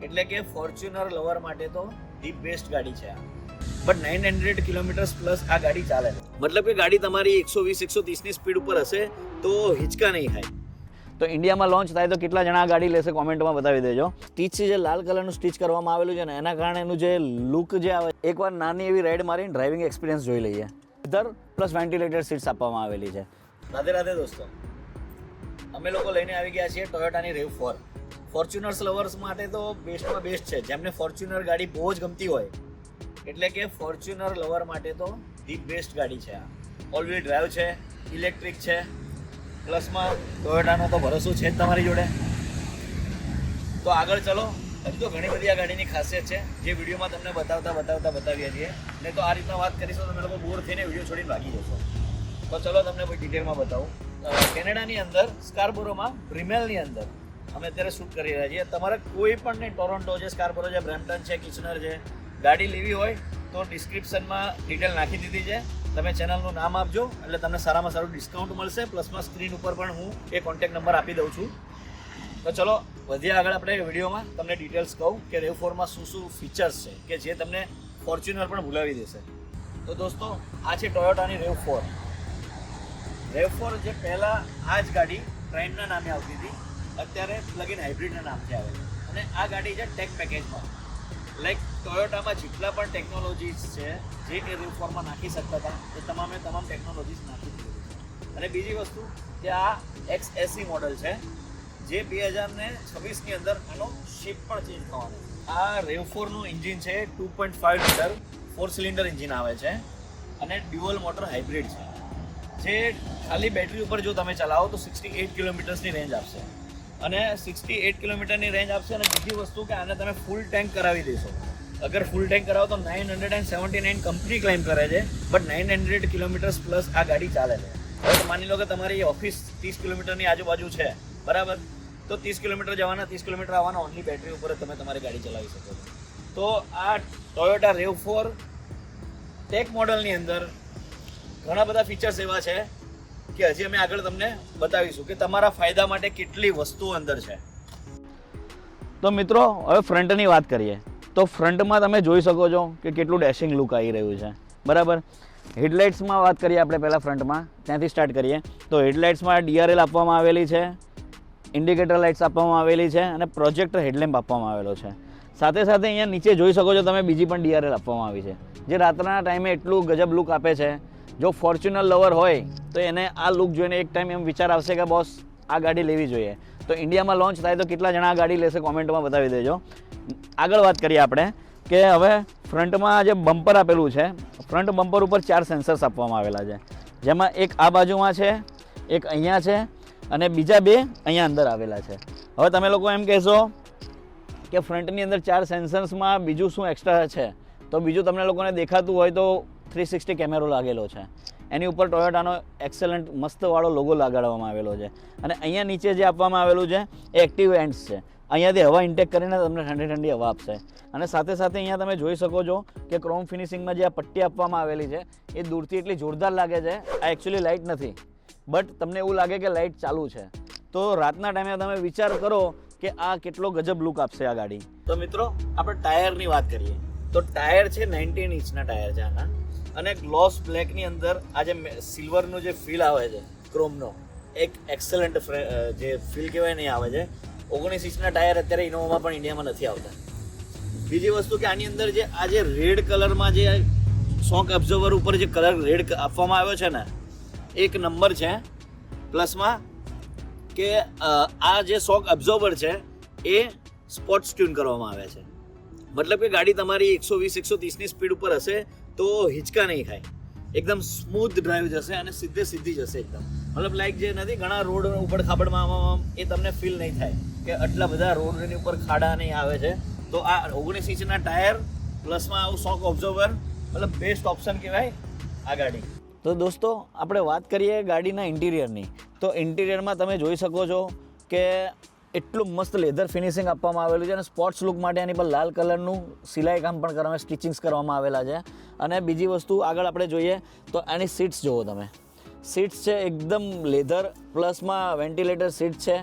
એટલે કે Fortuner lover માટે તો ધી બેસ્ટ ગાડી છે આ. બટ 900 કિલોમીટર્સ પ્લસ આ ગાડી ચાલે છે. મતલબ કે ગાડી તમારી 120-130 ની સ્પીડ ઉપર હશે તો હિંચકા નહીં થાય. તો ઇન્ડિયામાં લોન્ચ થાય તો કેટલા જણા આ ગાડી લેશે કોમેન્ટમાં બતાવી દેજો. સ્ટીચ જે લાલ કલરનું સ્ટીચ કરવામાં આવેલું છે ને એના કારણે એનું જે લુક જે આવે, એકવાર નાની એવી રાઈડ મારીને ડ્રાઇવિંગ એક્સપિરિયન્સ જોઈ લઈએ. લેધર પ્લસ વેન્ટિલેટેડ સીટ્સ આપવામાં આવેલી છે. રાધે રાધે દોસ્તો, અમે લોકો લઈને આવી ગયા છીએ ટોયોટાની RAV4. ફોર્ચ્યુનર્સ લવર્સ માટે તો બેસ્ટમાં બેસ્ટ છે. જેમને ફોર્ચ્યુનર ગાડી બહુ જ ગમતી હોય, એટલે કે ફોર્ચ્યુનર લવર માટે તો ધી બેસ્ટ ગાડી છે આ. ઓલ વ્હીલ ડ્રાઈવ છે, ઇલેક્ટ્રિક છે, પ્લસમાં ટોયોટાનો તો ભરોસો છે જ તમારી જોડે. તો આગળ ચલો, હજી તો ઘણી બધી આ ગાડીની ખાસિયત છે જે વિડીયોમાં તમને બતાવીએ છીએ. નહીં તો આ રીતના વાત કરીશું તો તમે લોકો બોર થઈને વિડીયો છોડીને ભાગી જશો. તો ચલો તમને કોઈ ડિટેલમાં બતાવું. કેનેડાની અંદર સ્કારબોરોમાં બ્રિમેલની અંદર અમે અત્યારે શૂટ કરી રહ્યા છીએ. તમારે કોઈ પણ નહીં, ટોરોન્ટો છે, સ્કારબોરો છે, બ્રેમ્પટન છે, કિચનર છે, ગાડી લેવી હોય તો ડિસ્ક્રિપ્શનમાં ડિટેલ નાખી દીધી છે. તમે ચેનલનું નામ આપજો એટલે તમને સારામાં સારું ડિસ્કાઉન્ટ મળશે. પ્લસમાં સ્ક્રીન ઉપર પણ હું એ કોન્ટેક્ટ નંબર આપી દઉં છું. તો ચલો વધીએ આગળ. આપણે વિડીયોમાં તમને ડિટેલ્સ કહું કે RAV4માં શું ફીચર્સ છે કે જે તમને ફોર્ચ્યુનર પણ ભૂલાવી દેશે. તો દોસ્તો, આ છે ટોયોટાની RAV4. RAV4 જે પહેલાં આ જ ગાડી ટ્રેન્ડના નામે આવતી હતી, અત્યારે પ્લગ-ઇન હાઇબ્રિડના નામથી આવે છે. અને આ ગાડી છે ટેક પેકેજમાં. લાઈક ટોયોટામાં જેટલા પણ ટેકનોલોજીસ છે જે એ RAV4માં નાખી શકતા હતા એ તમામ ટેકનોલોજીસ નાખી દીધી છે. અને બીજી વસ્તુ કે આ XSE મોડલ છે જે 2026ની અંદર આનો શિપ પણ ચેન્જ થવાનો છે. આ RAV4નું એન્જિન છે 2.5 લીટર 4 સિલિન્ડર એન્જિન આવે છે અને ડ્યુઅલ મોટર હાઇબ્રિડ છે, જે ખાલી બેટરી ઉપર જો તમે ચલાવો તો 68 કિલોમીટર્સની રેન્જ આપશે. અને 68 કિલોમીટરની રેન્જ આપશે. અને બીજી વસ્તુ કે આને તમે ફૂલ ટેન્ક કરાવી દેશો. અગર ફૂલ ટેન્ક કરાવો તો 979 કંપની ક્લેમ કરે છે, બટ 900 કિલોમીટર્સ પ્લસ આ ગાડી ચાલે છે. હવે માની લો કે તમારી ઓફિસ 30 કિલોમીટરની આજુબાજુ છે, બરાબર, તો 30 કિલોમીટર જવાના 30 કિલોમીટર આવવાના ઓનલી બેટરી ઉપર તમે તમારી ગાડી ચલાવી શકો છો. તો આ ટોયોટા RAV4 ટેક મોડલની અંદર ઘણા બધા ફીચર્સ એવા છે કે હજી અમે આગળ તમને બતાવીશું કે તમારા ફાયદા માટે કેટલી વસ્તુઓ અંદર છે. તો મિત્રો, હવે ફ્રન્ટની વાત કરીએ તો ફ્રન્ટમાં તમે જોઈ શકો છો કે કેટલું ડેશિંગ લુક આવી રહ્યું છે, બરાબર. હેડલાઇટ્સમાં વાત કરીએ આપણે પહેલાં ફ્રન્ટમાં, ત્યાંથી સ્ટાર્ટ કરીએ. તો હેડલાઇટ્સમાં DRL આપવામાં આવેલી છે, ઇન્ડિકેટર લાઇટ્સ આપવામાં આવેલી છે અને પ્રોજેક્ટર હેડલેમ્પ આપવામાં આવેલો છે. સાથે સાથે અહીંયા નીચે જોઈ શકો છો તમે બીજી પણ DRL આપવામાં આવી છે, જે રાત્રના ટાઈમે એટલું ગજબ લુક આપે છે. જો ફોર્ચ્યુનર લવર હોય તો એને આ લુક જોઈને એક ટાઈમ એમ વિચાર આવશે કે બોસ આ ગાડી લેવી જોઈએ. તો ઇન્ડિયામાં લોન્ચ થાય તો કેટલા જણા આ ગાડી લેશે કોમેન્ટમાં બતાવી દેજો. આગળ વાત કરીએ આપણે કે હવે ફ્રન્ટમાં જે બમ્પર આપેલું છે, ફ્રન્ટ બમ્પર ઉપર 4 સેન્સર્સ આપવામાં આવેલા છે, જેમાં એક આ બાજુમાં છે, એક અહીંયા છે અને બીજા 2 અહીંયા અંદર આવેલા છે. હવે તમે લોકો એમ કહેશો કે ફ્રન્ટની અંદર 4 સેન્સર્સમાં બીજું શું એક્સ્ટ્રા છે, તો બીજું તમને લોકોને દેખાતું હોય તો 360 કેમેરો લાગેલો છે. એની ઉપર ટોયોટાનો એક્સેલન્ટ મસ્તવાળો લોગો લગાડવામાં આવેલો છે. અને અહીંયા નીચે જે આપવામાં આવેલું છે એ એક્ટિવ એન્ડ્સ છે. અહીંયાથી હવા ઇન્ટેક કરીને તમને ઠંડી ઠંડી હવા આપશે. અને સાથે સાથે અહીંયા તમે જોઈ શકો છો કે ક્રોમ ફિનિશિંગમાં જે આ પટ્ટી આપવામાં આવેલી છે એ દૂરથી એટલી જોરદાર લાગે છે. આ એકચ્યુઅલી લાઇટ નથી, બટ તમને એવું લાગે કે લાઇટ ચાલુ છે. તો રાતના ટાઈમે તમે વિચાર કરો કે આ કેટલો ગજબ લુક આપશે આ ગાડી. તો મિત્રો, આપણે ટાયરની વાત કરીએ તો ટાયર છે 19 ઇંચના ટાયર છે આના. અને ગ્લોસ બ્લેકની અંદર આ જે સિલ્વરનો જે ફીલ આવે છે, ક્રોમનો એક એક્સેલન્ટ જે ફીલ કહેવાય નહીં આવે છે. 19 ઇંચના ટાયર અત્યારે ઇનોવામાં પણ ઇન્ડિયામાં નથી આવતા. બીજી વસ્તુ કે આની અંદર જે આ જે રેડ કલરમાં જે શોક અબ્ઝર્વર ઉપર જે કલર રેડ આપવામાં આવ્યો છે ને, એક નંબર છે. પ્લસમાં કે આ જે શોક અબ્ઝર્વર છે એ સ્પોર્ટ્સ ટ્યુન કરવામાં આવે છે. મતલબ કે ગાડી તમારી 120-130ની સ્પીડ ઉપર હશે તો હિંચકા નહીં ખાય, એકદમ સ્મૂથ ડ્રાઈવ જશે અને સીધી જશે એકદમ. મતલબ લાઈક જે નથી ઘણા રોડ ઉપર ખાબડમાં એ તમને ફીલ નહીં થાય કે આટલા બધા રોડની ઉપર ખાડા નહીં આવે છે. તો આ 19 ઇંચના ટાયર પ્લસમાં આવું શોક ઓબ્ઝર્વર, મતલબ બેસ્ટ ઓપ્શન કહેવાય આ ગાડી. તો દોસ્તો, આપણે વાત કરીએ ગાડીના ઇન્ટિરિયરની. તો ઇન્ટિરિયરમાં તમે જોઈ શકો છો કે એટલું મસ્ત લેધર ફિનિશિંગ આપવામાં આવેલું છે અને સ્પોર્ટ્સ લુક માટે એની પર લાલ કલરનું સિલાઈ કામ પણ કરવામાં, સ્ટિચિંગ્સ કરવામાં આવેલા છે. અને બીજી વસ્તુ આગળ આપણે જોઈએ તો આની સીટ્સ જુઓ તમે. સીટ્સ છે એકદમ લેધર પ્લસમાં વેન્ટિલેટર સીટ છે.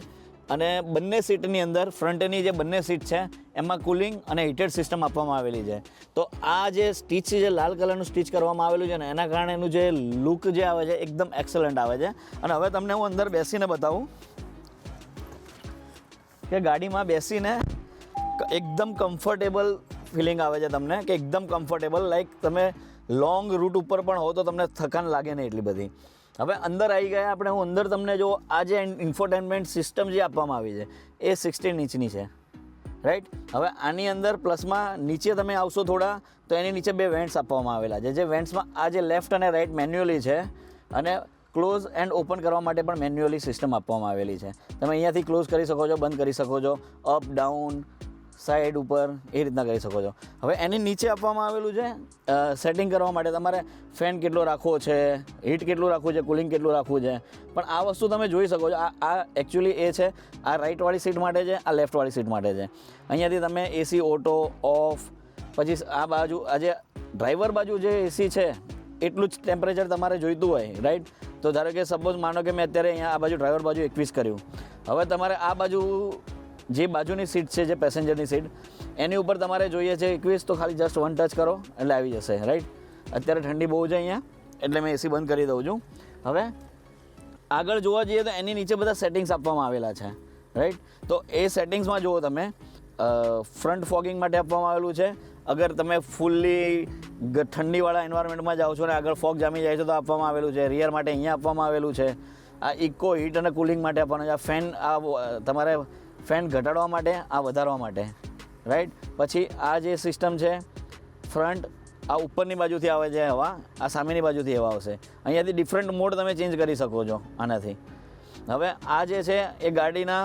અને બંને સીટની અંદર ફ્રન્ટની જે બંને સીટ છે એમાં કુલિંગ અને હીટેડ સિસ્ટમ આપવામાં આવેલી છે. તો આ જે સ્ટીચ છે, જે લાલ કલરનું સ્ટીચ કરવામાં આવેલું છે ને, એના કારણે એનું જે લુક જે આવે છે એકદમ એક્સલન્ટ આવે છે. અને હવે તમને હું અંદર બેસીને બતાવું કે ગાડીમાં બેસીને એકદમ કમ્ફર્ટેબલ ફિલિંગ આવે છે તમને, કે એકદમ કમ્ફર્ટેબલ, લાઈક તમે લોંગ રૂટ ઉપર પણ હો તો તમને થકાન લાગે નહીં એટલી બધી. હવે અંદર આવી ગયા આપણે. હું અંદર તમને જો આ જે ઇન્ફોટેનમેન્ટ સિસ્ટમ જે આપવામાં આવી છે એ 16 ઇંચની છે, રાઈટ. હવે આની અંદર પ્લસમાં નીચે તમે આવશો થોડા તો એની નીચે 2 વેન્ટ્સ આપવામાં આવેલા છે. જે વેન્ટ્સમાં આ જે લેફ્ટ અને રાઈટ મેન્યુઅલી છે, અને ક્લોઝ એન્ડ ઓપન કરવા માટે પણ મેન્યુઅલી સિસ્ટમ આપવામાં આવેલી છે. તમે અહીંયાથી ક્લોઝ કરી શકો છો, બંધ કરી શકો છો, અપ ડાઉન, સાઈડ ઉપર, એ રીતના કરી શકો છો. હવે એની નીચે આપવામાં આવેલું છે સેટિંગ કરવા માટે તમારે ફેન કેટલો રાખવો છે, હીટ કેટલું રાખવું છે, કુલિંગ કેટલું રાખવું છે. પણ આ વસ્તુ તમે જોઈ શકો છો. આ એકચ્યુઅલી એ છે, આ રાઈટવાળી સીટ માટે છે, આ લેફ્ટવાળી સીટ માટે છે. અહીંયાથી તમે એસી ઓટો ઓફ, પછી આ બાજુ આ જે ડ્રાઈવર બાજુ જે એસી છે એટલું જ ટેમ્પરેચર તમારે જોઈતું હોય, રાઈટ. તો ધારો કે સપોઝ માનો કે મેં અત્યારે અહીંયા આ બાજુ ડ્રાઈવર બાજુ 21 કર્યું. હવે તમારે આ બાજુ જે બાજુની સીટ છે, જે પેસેન્જરની સીટ, એની ઉપર તમારે જોઈએ છે 21, તો ખાલી જસ્ટ 1 ટચ કરો એટલે આવી જશે, રાઈટ. અત્યારે ઠંડી બહુ છે અહીંયા એટલે મેં એસી બંધ કરી દઉં છું. હવે આગળ જોવા જઈએ તો એની નીચે બધા સેટિંગ્સ આપવામાં આવેલા છે, રાઈટ. તો એ સેટિંગ્સમાં જુઓ તમે, ફ્રન્ટ ફોગિંગ માટે આપવામાં આવેલું છે. અગર તમે ફૂલ્લી ઠંડીવાળા એન્વાયરમેન્ટમાં જાઓ છો ને આગળ ફોગ જામી જાય છે તો આપવામાં આવેલું છે. રિયર માટે અહીંયા આપવામાં આવેલું છે. આ ઇકો હીટ અને કુલિંગ માટે આપવાનું છે. આ ફેન, આ તમારે ફેન ઘટાડવા માટે, આ વધારવા માટે, રાઈટ. પછી આ જે સિસ્ટમ છે ફ્રન્ટ, આ ઉપરની બાજુથી આવે છે હવા, આ સામેની બાજુથી હવા આવશે. અહીંયાથી ડિફરન્ટ મોડ તમે ચેન્જ કરી શકો છો આનાથી. હવે આ જે છે એ ગાડીના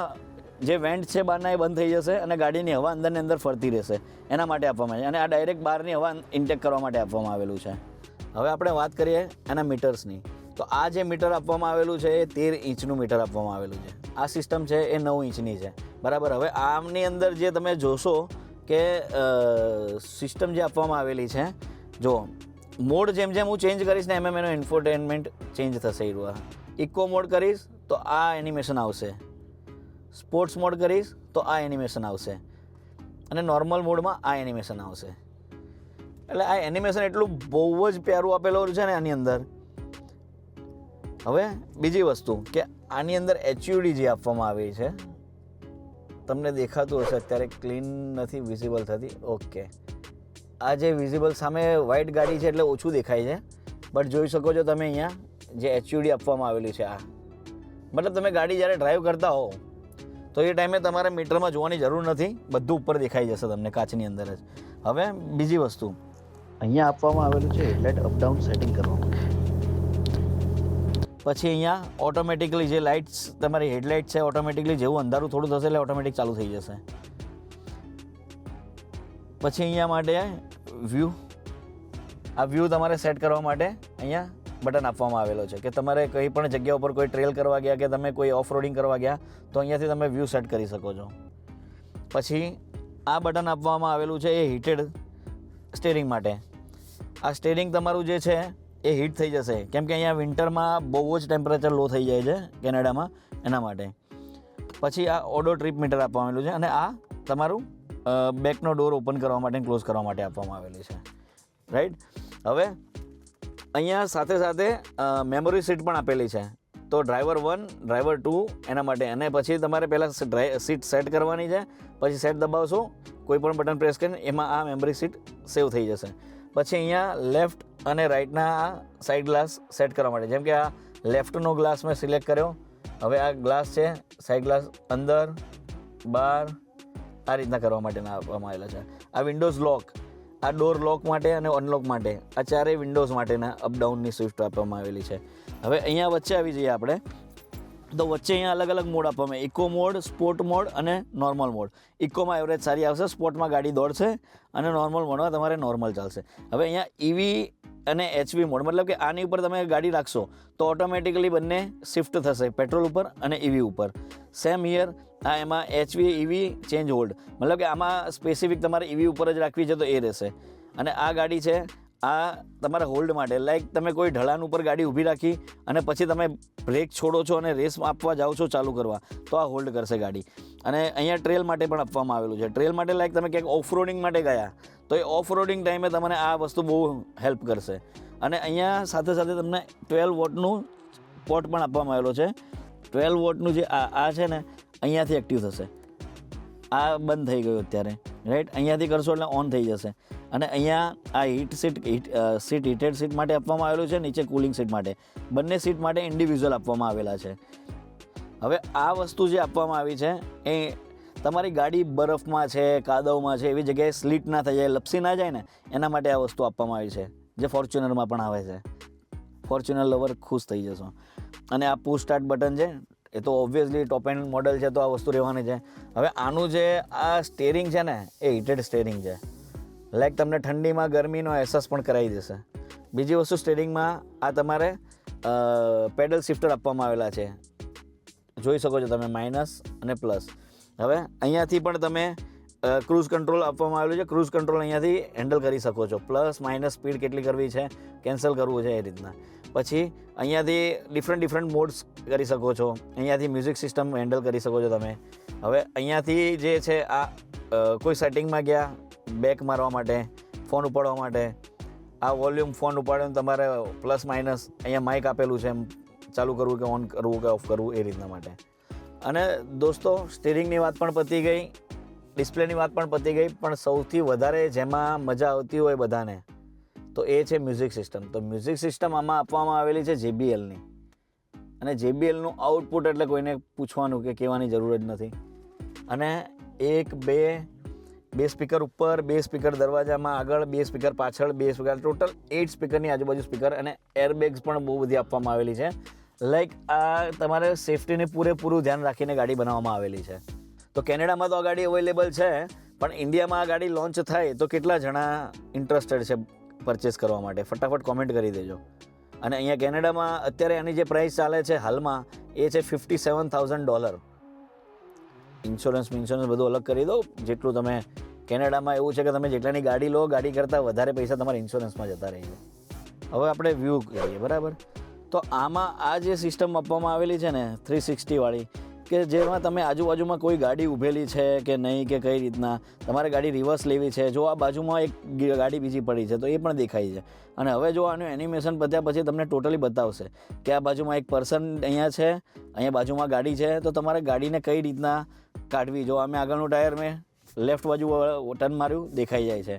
જે વેન્ટ છે બહારના એ બંધ થઈ જશે અને ગાડીની હવા અંદરની અંદર ફરતી રહેશે, એના માટે આપવામાં આવે છે. અને આ ડાયરેક્ટ બહારની હવા ઇન્ટેક કરવા માટે આપવામાં આવેલું છે. હવે આપણે વાત કરીએ એના મીટર્સની. તો આ જે મીટર આપવામાં આવેલું છે એ 13 ઇંચનું મીટર આપવામાં આવેલું છે. આ સિસ્ટમ છે એ 9 ઇંચની છે, બરાબર. હવે આમની અંદર જે તમે જોશો કે સિસ્ટમ જે આપવામાં આવેલી છે, જો મોડ જેમ જેમ હું ચેન્જ કરીશ ને એમ એનો ઇન્ફોટેનમેન્ટ ચેન્જ થશે. ઇકો મોડ કરીશ તો આ એનિમેશન આવશે, સ્પોર્ટ્સ મોડ કરીશ તો આ એનિમેશન આવશે, અને નોર્મલ મોડમાં આ એનિમેશન આવશે. એટલે આ એનિમેશન એટલું બહુ જ પ્યારું આપેલું છે ને આની અંદર. હવે બીજી વસ્તુ કે આની અંદર HUD જે આપવામાં આવી છે, તમને દેખાતું હશે અત્યારે, ક્લીન નથી વિઝિબલ થતી, ઓકે. આ જે વિઝિબલ સામે વ્હાઇટ ગાડી છે એટલે ઓછું દેખાય છે, બટ જોઈ શકો છો તમે અહીંયા જે HUD આપવામાં આવેલી છે. આ મતલબ તમે ગાડી જ્યારે ડ્રાઈવ કરતા હો તો એ ટાઈમે તમારે મીટરમાં જોવાની જરૂર નથી, બધું ઉપર દેખાઈ જશે તમને કાચની અંદર જ. હવે બીજી વસ્તુ અહીંયા આપવામાં આવેલું છે હેડલાઇટ અપડાઉન સેટિંગ કરવા માટે. પછી અહીંયા ઓટોમેટિકલી જે લાઇટ્સ તમારી હેડલાઇટ છે, ઓટોમેટિકલી જેવું અંધારું થોડું થશે એટલે ઓટોમેટિક ચાલુ થઈ જશે. પછી અહીંયા માટે વ્યૂ, આ વ્યૂ તમારે સેટ કરવા માટે અહીંયા બટન આપવામાં આવેલો છે કે તમારે કંઈ પણ જગ્યા ઉપર કોઈ ટ્રેલ કરવા ગયા કે તમે કોઈ ઓફ રોડિંગ કરવા ગયા તો અહીંયાથી તમે વ્યૂ સેટ કરી શકો છો. પછી આ બટન આપવામાં આવેલું છે એ હીટેડ સ્ટીરિંગ માટે. આ સ્ટીરિંગ તમારું જે છે એ હીટ થઈ જશે, કેમ કે અહીંયા વિન્ટરમાં બહુ જ ટેમ્પરેચર લો થઈ જાય છે કેનેડામાં, એના માટે. પછી આ ઓડો ટ્રીપ મીટર આપવામાં આવેલું છે, અને આ તમારું બેકનો ડોર ઓપન કરવા માટે ક્લોઝ કરવા માટે આપવામાં આવેલી છે, રાઈટ. હવે અહીંયા સાથે સાથે મેમરી સીટ પણ આપેલી છે. તો ડ્રાઈવર 1, ડ્રાઈવર 2 એના માટે. અને પછી તમારે પહેલાં સીટ સેટ કરવાની છે, પછી સેટ દબાવશો, કોઈ પણ બટન પ્રેસ કરીને એમાં આ મેમરી સીટ સેવ થઈ જશે. પછી અહીંયા લેફ્ટ અને રાઈટના સાઈડ ગ્લાસ સેટ કરવા માટે, જેમ કે આ લેફ્ટનો ગ્લાસ મેં સિલેક્ટ કર્યો. હવે આ ગ્લાસ છે, સાઈડ ગ્લાસ અંદર બહાર આ રીતના કરવા માટેના આપવામાં આવેલા છે. આ વિન્ડોઝ લોક, આ ડોર લોક માટે અને અનલોક માટે, આ ચારેય વિન્ડોઝ માટેના અપડાઉનની સ્વિફ્ટ આપવામાં આવેલી છે. હવે અહીંયા વચ્ચે આવી જઈએ આપણે, તો વચ્ચે અહીંયા અલગ અલગ મોડ આપવામાં, ઇકો મોડ, સ્પોર્ટ મોડ અને નોર્મલ મોડ. ઇકોમાં એવરેજ સારી આવશે, સ્પોર્ટમાં ગાડી દોડશે અને નોર્મલ મોડમાં તમારે નોર્મલ ચાલશે. હવે અહીંયા EV અને HV મોડ, મતલબ કે આની ઉપર તમે ગાડી રાખશો તો ઓટોમેટિકલી બંને શિફ્ટ થશે, પેટ્રોલ ઉપર અને EV ઉપર. સેમ હિયર, આ એમાં HV EV ચેન્જ હોલ્ડ, મતલબ કે આમાં સ્પેસિફિક તમારે EV ઉપર જ રાખવી છે તો એ રહેશે. અને આ ગાડી છે, આ તમારા હોલ્ડ માટે, લાઈક તમે કોઈ ઢલાન ઉપર ગાડી ઊભી રાખી અને પછી તમે બ્રેક છોડો છો અને રેસ આપવા જાઓ છો ચાલુ કરવા, તો આ હોલ્ડ કરશે ગાડી. અને અહીંયા ટ્રેલ માટે પણ આપવામાં આવેલું છે. ટ્રેલ માટે લાઈક તમે ક્યાંક ઓફ રોડિંગ માટે ગયા તો એ ઓફ રોડિંગ ટાઈમે તમને આ વસ્તુ બહુ હેલ્પ કરશે. અને અહીંયા સાથે સાથે તમને 12 વોટનું પોર્ટ પણ આપવામાં આવેલો છે. 12 વોટનું જે આ છે ને અહીંયાથી એક્ટિવ થશે. આ બંધ થઈ ગયું અત્યારે, રાઈટ. અહીંયાથી કરશો એટલે ઓન થઈ જશે. અને અહીંયા આ સીટ હીટેડ સીટ માટે આપવામાં આવેલું છે, નીચે કુલિંગ સીટ માટે. બંને સીટ માટે ઇન્ડિવિજ્યુઅલ આપવામાં આવેલા છે. હવે આ વસ્તુ જે આપવામાં આવી છે એ તમારી ગાડી બરફમાં છે, કાદવમાં છે, એવી જગ્યાએ સ્લીટ ના થઈ જાય, લપસી ના જાય ને એના માટે આ વસ્તુ આપવામાં આવી છે, જે ફોર્ચ્યુનરમાં પણ આવે છે. ફોર્ચ્યુનર લવર ખુશ થઈ જશો. અને આ પુશ સ્ટાર્ટ બટન છે, એ તો ઓબ્વિયસલી ટોપ એન્ડ મોડલ છે તો આ વસ્તુ રહેવાની છે. હવે આનું જે આ સ્ટેરિંગ છે ને એ હીટેડ સ્ટેરિંગ છે, લાઈક તમને ઠંડીમાં ગરમીનો અહેસાસ પણ કરાવી દેશે. બીજી વસ્તુ, સ્ટેરિંગમાં આ તમારે પેડલ શિફ્ટર આપવામાં આવેલા છે, જોઈ શકો છો તમે, માઇનસ અને પ્લસ. હવે અહીંયાથી પણ તમે ક્રૂઝ કંટ્રોલ આપવામાં આવેલું છે. ક્રૂઝ કંટ્રોલ અહીંયાથી હેન્ડલ કરી શકો છો, પ્લસ માઇનસ સ્પીડ કેટલી કરવી છે, કેન્સલ કરવું છે, એ રીતના. પછી અહીંયાથી ડિફરન્ટ મોડ્સ કરી શકો છો. અહીંયાથી મ્યુઝિક સિસ્ટમ હેન્ડલ કરી શકો છો તમે. હવે અહીંયાથી જે છે આ કોઈ સેટિંગમાં ગયા બેક મારવા માટે, ફોન ઉપાડવા માટે, આ વોલ્યુમ ફોન ઉપાડ્યો તમારે પ્લસ માઇનસ, અહીંયા માઇક આપેલું છે, એમ ચાલુ કરવું કે ઓન કરવું કે ઓફ કરવું એ રીતના માટે. અને દોસ્તો, સ્ટીરિંગની વાત પણ પતી ગઈ, ડિસ્પ્લેની વાત પણ પતી ગઈ, પણ સૌથી વધારે જેમાં મજા આવતી હોય બધાને તો એ છે મ્યુઝિક સિસ્ટમ. તો મ્યુઝિક સિસ્ટમ આમાં આપવામાં આવેલી છે JBLની. અને JBLનું આઉટપુટ એટલે કોઈને પૂછવાનું કે કહેવાની જરૂર જ નથી. અને 1 2 સ્પીકર ઉપર, 2 સ્પીકર દરવાજામાં આગળ, 2 સ્પીકર પાછળ, 2 સ્પીકર, ટોટલ 8 સ્પીકરની આજુબાજુ સ્પીકર. અને એરબેગ્સ પણ બહુ બધી આપવામાં આવેલી છે. લાઈક આ તમારે સેફટીને પૂરેપૂરું ધ્યાન રાખીને ગાડી બનાવવામાં આવેલી છે. તો કેનેડામાં તો આ ગાડી અવેલેબલ છે, પણ ઇન્ડિયામાં આ ગાડી લોન્ચ થાય તો કેટલા જણા ઇન્ટરેસ્ટેડ છે પરચેસ કરવા માટે? ફટાફટ કોમેન્ટ કરી દેજો. અને અહીંયા કેનેડામાં અત્યારે એની જે પ્રાઇસ ચાલે છે હાલમાં એ છે $57,000. ઇન્સ્યોરન્સ બધું અલગ કરી દો. જેટલું તમે કેનેડામાં એવું છે કે તમે જેટલાની ગાડી લો, ગાડી કરતાં વધારે પૈસા તમારા ઇન્સ્યોરન્સમાં જતા રહે છે. હવે આપણે વ્યૂ કરીએ, બરાબર. તો આમાં આ જે સિસ્ટમ આપવામાં આવેલી છે ને 360 વાળી, કે જેમાં તમે આજુબાજુમાં કોઈ ગાડી ઊભેલી છે કે નહીં, કે કઈ રીતના તમારે ગાડી રિવર્સ લેવી છે, જો આ બાજુમાં એક ગાડી બીજી પડી છે તો એ પણ દેખાય છે. અને હવે જો આનું એનિમેશન પત્યા પછી તમને ટોટલી બતાવશે કે આ બાજુમાં એક પર્સન અહીંયા છે, અહીંયા બાજુમાં ગાડી છે, તો તમારે ગાડીને કઈ રીતના કાઢવી. જો અમે આગળનું ટાયર મેં લેફ્ટ બાજુ ટર્ન માર્યું, દેખાઈ જાય છે,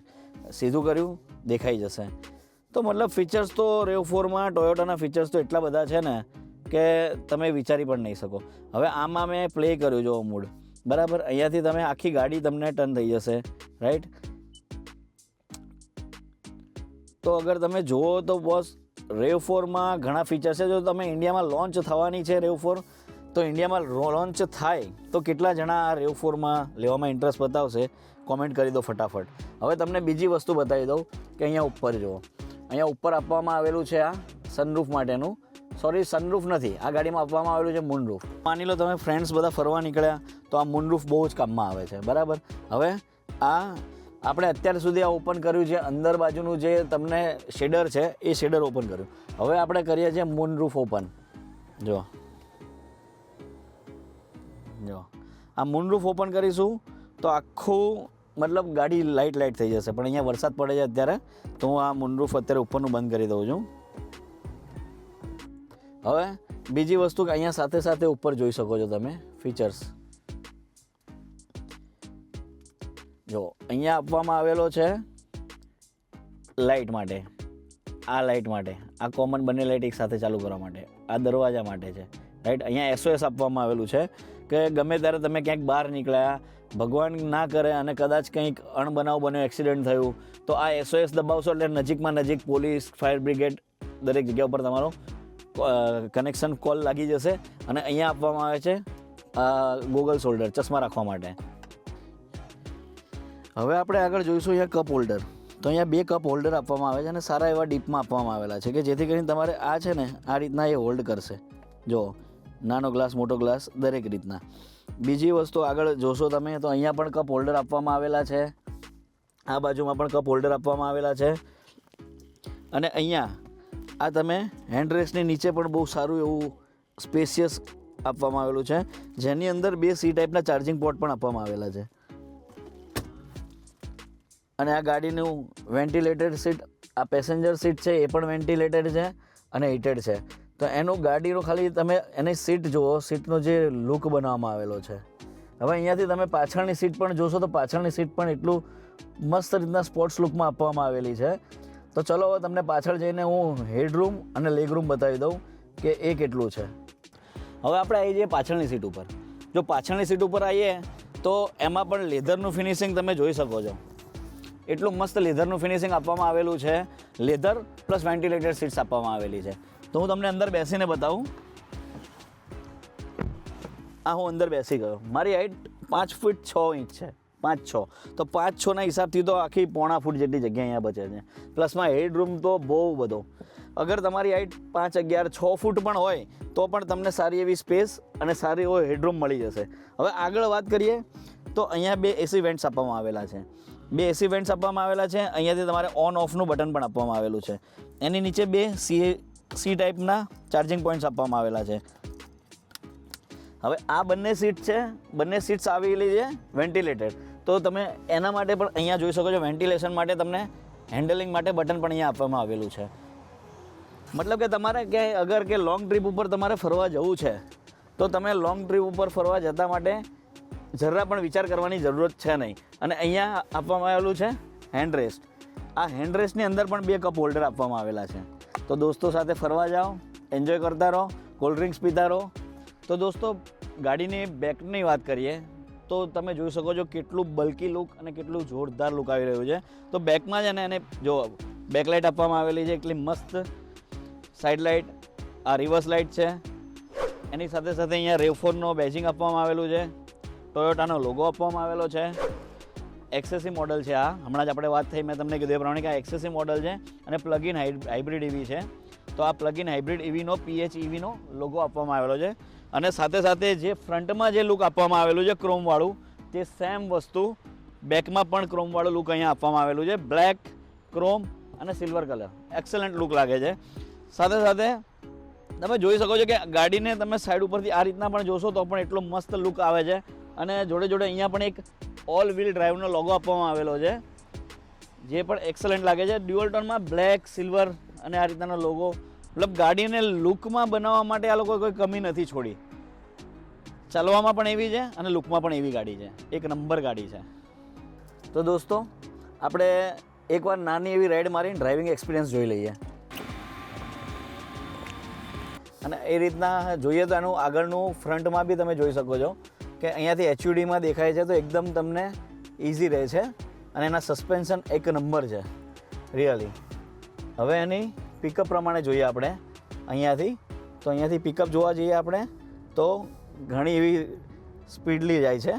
સીધું કર્યું, દેખાઈ જશે. તો મતલબ ફીચર્સ તો RAV4માં ટોયોટાના ફીચર્સ તો એટલા બધા છે ને કે તમે વિચારી પણ નહીં શકો. હવે આમાં મેં પ્લે કર્યું જો મૂડ, બરાબર. અહીંયાથી તમે આખી ગાડી તમને ટર્ન થઈ જશે, રાઈટ. તો અગર તમે જુઓ તો બોસ, RAV4માં ઘણા ફીચર્સ છે. જો તમે ઇન્ડિયામાં લોન્ચ થવાની છે RAV4, તો ઇન્ડિયામાં લોન્ચ થાય તો કેટલા જણા આ RAV4માં લેવામાં ઇન્ટરેસ્ટ બતાવશે, કોમેન્ટ કરી દો ફટાફટ. હવે તમને બીજી વસ્તુ બતાવી દઉં કે અહીંયા ઉપર જુઓ, અહીંયા ઉપર આપવામાં આવેલું છે આ સનરૂફ માટેનું. સોરી, સનરૂફ નથી, આ ગાડીમાં આપવામાં આવેલું છે મૂનરૂફ. માની લો તમે ફ્રેન્ડ્સ બધા ફરવા નીકળ્યા તો આ મૂનરૂફ બહુ જ કામમાં આવે છે, બરાબર. હવે આ આપણે અત્યાર સુધી આ ઓપન કર્યું છે, અંદર બાજુનું જે તમને શેડર છે એ શેડર ઓપન કર્યું. હવે આપણે કરીએ છીએ મૂનરૂફ ઓપન. જો આ મૂનરૂફ ઓપન કરીશું તો આખું મતલબ ગાડી લાઇટ થઈ જશે. પણ અહીંયા વરસાદ પડે છે અત્યારે, તો હું આ મૂનરૂફ અત્યારે ઉપરનું બંધ કરી દઉં છું. હવે બીજી વસ્તુ કે અહીંયા સાથે સાથે ઉપર જોઈ શકો છો તમે ફીચર્સ. જો અહીંયા આપવામાં આવેલો છે લાઇટ માટે, આ લાઇટ માટે, આ કોમન બંને લાઇટ એક સાથે ચાલુ કરવા માટે, આ દરવાજા માટે છે, રાઈટ. અહીંયા SOS આપવામાં આવેલું છે કે ગમે ત્યારે તમે ક્યાંક બહાર નીકળ્યા, ભગવાન ના કરે અને કદાચ કંઈક અણબનાવ બન્યો, એક્સિડન્ટ થયું, તો આ SOS દબાવશો એટલે નજીકમાં નજીક પોલીસ, ફાયર બ્રિગેડ દરેક જગ્યા ઉપર તમારો કનેક્શન કોલ લાગી જશે. અને અહીંયા આપવામાં આવે છે ગોગલ્સ હોલ્ડર, ચશ્મા રાખવા માટે. હવે આપણે આગળ જોઈશું અહીંયા કપ હોલ્ડર. તો અહીંયા 2 કપ હોલ્ડર આપવામાં આવે છે અને સારા એવા ડીપમાં આપવામાં આવેલા છે કે જેથી કરીને તમારે આ છે ને આ રીતના એ હોલ્ડ કરશે. જો નાનો ગ્લાસ, મોટો ગ્લાસ, દરેક રીતના. બીજી વસ્તુ આગળ જોશો તમે તો અહીંયા પણ કપ હોલ્ડર આપવામાં આવેલા છે, આ બાજુમાં પણ કપ હોલ્ડર આપવામાં આવેલા છે. અને અહીંયા આ તમે હેન્ડ રેસ્ટની નીચે પણ બહુ સારું એવું સ્પેશિયસ આપવામાં આવેલું છે, જેની અંદર 2 સી ટાઈપના ચાર્જિંગ પોર્ટ પણ આપવામાં આવેલા છે. અને આ ગાડીનું વેન્ટિલેટેડ સીટ, આ પેસેન્જર સીટ છે એ પણ વેન્ટિલેટેડ છે અને હીટેડ છે. તો એનું ગાડીનું ખાલી તમે એની સીટ જુઓ, સીટનો જે લુક બનાવવામાં આવેલો છે. હવે અહીંયાથી તમે પાછળની સીટ પણ જોશો તો પાછળની સીટ પણ એટલું મસ્ત રીતના સ્પોર્ટ્સ લુકમાં આપવામાં આવેલી છે. તો ચલો હવે તમને પાછળ જઈને હું હેડરૂમ અને લેગરૂમ બતાવી દઉં કે એ કેટલું છે. હવે આપણે આવી જઈએ પાછળની સીટ ઉપર. જો પાછળની સીટ ઉપર આવીએ તો એમાં પણ લેધરનું ફિનિશિંગ તમે જોઈ શકો છો. એટલું મસ્ત લેધરનું ફિનિશિંગ આપવામાં આવેલું છે. લેધર પ્લસ વેન્ટિલેટેડ સીટ્સ આપવામાં આવેલી છે. તો હું તમને અંદર બેસીને બતાવું. આ હું અંદર બેસી ગયો. મારી હાઈટ 5 ફૂટ 6 ઇંચ છે, 5'6". તો 5'6" હિસાબથી તો આખી 1.5 ફૂટ જેટલી જગ્યા અહીંયા બચે છે. પ્લસમાં હેડરૂમ તો બહુ બધો. અગર તમારી હાઈટ 5, 11, 6 ફૂટ પણ હોય તો પણ તમને સારી એવી સ્પેસ અને સારી એવો હેડરૂમ મળી જશે. હવે આગળ વાત કરીએ તો અહીંયા 2 એસી વેન્ટ્સ આપવામાં આવેલા છે. 2 એસી વેન્ટ્સ આપવામાં આવેલા છે. અહીંયાથી તમારે ઓન ઓફનું બટન પણ આપવામાં આવેલું છે. એની નીચે 2 સી ટાઈપના ચાર્જિંગ પોઈન્ટ્સ આપવામાં આવેલા છે. હવે આ બંને સીટ છે, બંને સીટ્સ આવેલી છે વેન્ટિલેટેડ. તો તમે એના માટે પણ અહીંયા જોઈ શકો છો, વેન્ટિલેશન માટે તમને હેન્ડલિંગ માટે બટન પણ અહીંયા આપવામાં આવેલું છે. મતલબ કે તમારે ક્યાંય અગર કે લોંગ ટ્રીપ ઉપર તમારે ફરવા જવું છે તો તમે લોંગ ટ્રીપ ઉપર ફરવા જતા માટે જરા પણ વિચાર કરવાની જરૂરત છે નહીં. અને અહીંયા આપવામાં આવેલું છે હેન્ડ રેસ્ટ. આ હેન્ડ રેસ્ટની અંદર પણ 2 કપ હોલ્ડર આપવામાં આવેલા છે. તો દોસ્તો સાથે ફરવા જાઓ, એન્જોય કરતા રહો, કોલ્ડ ડ્રિંક્સ પીતા રહો. તો દોસ્તો ગાડીની બેકની વાત કરીએ તો તમે જોઈ શકો છો કેટલું બલ્કી લુક અને કેટલું જોરદાર લુક આવી રહ્યું છે. તો બેકમાં છે ને એને જો બેકલાઇટ આપવામાં આવેલી છે, એટલી મસ્ત સાઇડ લાઇટ, આ રિવર્સ લાઇટ છે. એની સાથે સાથે અહીંયા રેવફોનનો બેજિંગ આપવામાં આવેલું છે. ટોયોટાનો લોગો આપવામાં આવેલો છે. એક્સેસી મોડલ છે આ. હમણાં જ આપણે વાત થઈ, મેં તમને કીધું એ પ્રમાણે કે આ એક્સેસી મોડલ છે અને પ્લગ ઇન હાઇબ્રિડ EV છે. તો આ પ્લગ ઇન હાઇબ્રિડ EVનો PHEVનો લોગો આપવામાં આવેલો છે. અને સાથે સાથે જે ફ્રન્ટમાં જે લુક આપવામાં આવેલું છે ક્રોમવાળું, તે સેમ વસ્તુ બેકમાં પણ ક્રોમવાળું લુક અહીંયા આપવામાં આવેલું છે. બ્લેક, ક્રોમ અને સિલ્વર કલર, એક્સલન્ટ લુક લાગે છે. સાથે સાથે તમે જોઈ શકો છો કે ગાડીને તમે સાઈડ ઉપરથી આ રીતના પણ જોશો તો પણ એટલો મસ્ત લુક આવે છે. અને જોડે જોડે અહીંયા પણ એક ઓલ વ્હીલ ડ્રાઈવનો લોગો આપવામાં આવેલો છે, જે પણ એક્સલન્ટ લાગે છે. ડ્યુઅલ ટોનમાં બ્લેક, સિલ્વર અને આ રીતનાનો લોગો. મતલબ ગાડીને લુકમાં બનાવવા માટે આ લોકોએ કોઈ કમી નથી છોડી. ચાલવામાં પણ એવી છે અને લુકમાં પણ એવી ગાડી છે. એક નંબર ગાડી છે. તો દોસ્તો આપણે એકવાર નાની એવી રાઈડ મારીને ડ્રાઇવિંગ એક્સપિરિયન્સ જોઈ લઈએ. અને એ રીતના જોઈએ તો એનું આગળનું ફ્રન્ટમાં બી તમે જોઈ શકો છો કે અહીંયાથી HUDમાં દેખાય છે. તો એકદમ તમને ઇઝી રહે છે અને એના સસ્પેન્શન એક નંબર છે રિયલી. હવે એની પિકઅપ પ્રમાણે જોઈએ આપણે અહીંયાથી. તો અહીંયાથી પિકઅપ જોવા જઈએ આપણે તો ઘણી એવી સ્પીડલી જાય છે.